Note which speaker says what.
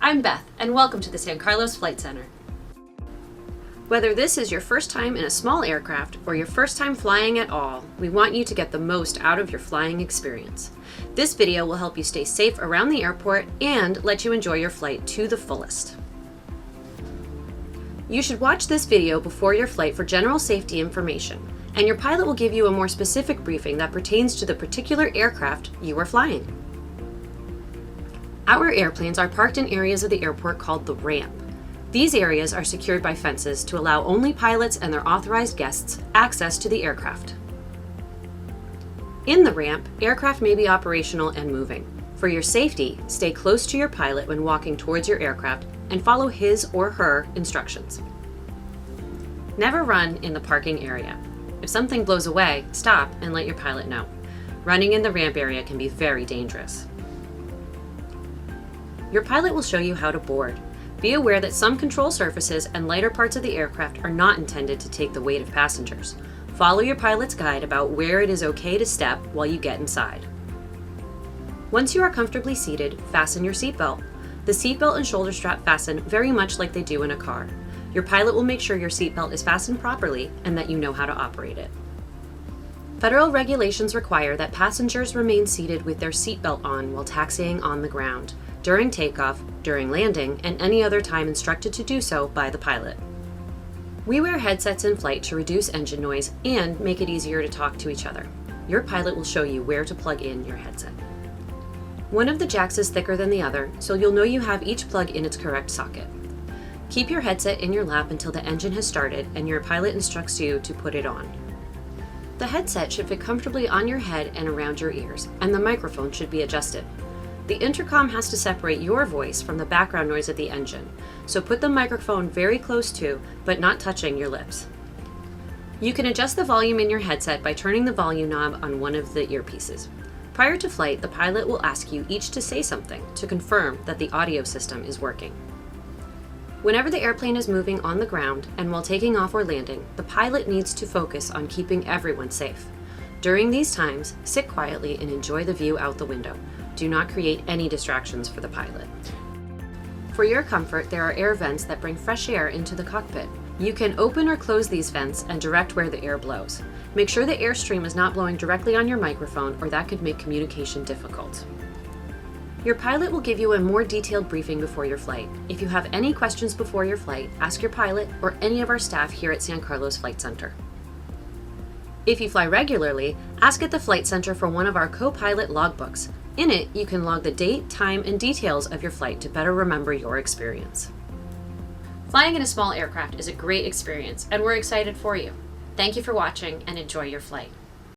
Speaker 1: I'm Beth, and welcome to the San Carlos Flight Center. Whether this is your first time in a small aircraft or your first time flying at all, we want you to get the most out of your flying experience. This video will help you stay safe around the airport and let you enjoy your flight to the fullest. You should watch this video before your flight for general safety information, and your pilot will give you a more specific briefing that pertains to the particular aircraft you are flying. Our airplanes are parked in areas of the airport called the ramp. These areas are secured by fences to allow only pilots and their authorized guests access to the aircraft. In the ramp, aircraft may be operational and moving. For your safety, stay close to your pilot when walking towards your aircraft and follow his or her instructions. Never run in the parking area. If something blows away, stop and let your pilot know. Running in the ramp area can be very dangerous. Your pilot will show you how to board. Be aware that some control surfaces and lighter parts of the aircraft are not intended to take the weight of passengers. Follow your pilot's guide about where it is okay to step while you get inside. Once you are comfortably seated, fasten your seatbelt. The seatbelt and shoulder strap fasten very much like they do in a car. Your pilot will make sure your seatbelt is fastened properly and that you know how to operate it. Federal regulations require that passengers remain seated with their seatbelt on while taxiing on the ground, during takeoff, during landing, and any other time instructed to do so by the pilot. We wear headsets in flight to reduce engine noise and make it easier to talk to each other. Your pilot will show you where to plug in your headset. One of the jacks is thicker than the other, so you'll know you have each plug in its correct socket. Keep your headset in your lap until the engine has started and your pilot instructs you to put it on. The headset should fit comfortably on your head and around your ears, and the microphone should be adjusted. The intercom has to separate your voice from the background noise of the engine, so put the microphone very close to, but not touching your lips. You can adjust the volume in your headset by turning the volume knob on one of the earpieces. Prior to flight, the pilot will ask you each to say something to confirm that the audio system is working. Whenever the airplane is moving on the ground and while taking off or landing, the pilot needs to focus on keeping everyone safe. During these times, sit quietly and enjoy the view out the window. Do not create any distractions for the pilot. For your comfort, there are air vents that bring fresh air into the cockpit. You can open or close these vents and direct where the air blows. Make sure the airstream is not blowing directly on your microphone, or that could make communication difficult. Your pilot will give you a more detailed briefing before your flight. If you have any questions before your flight, ask your pilot or any of our staff here at San Carlos Flight Center. If you fly regularly, ask at the Flight Center for one of our co-pilot logbooks. In it, you can log the date, time, and details of your flight to better remember your experience. Flying in a small aircraft is a great experience, and we're excited for you. Thank you for watching and enjoy your flight.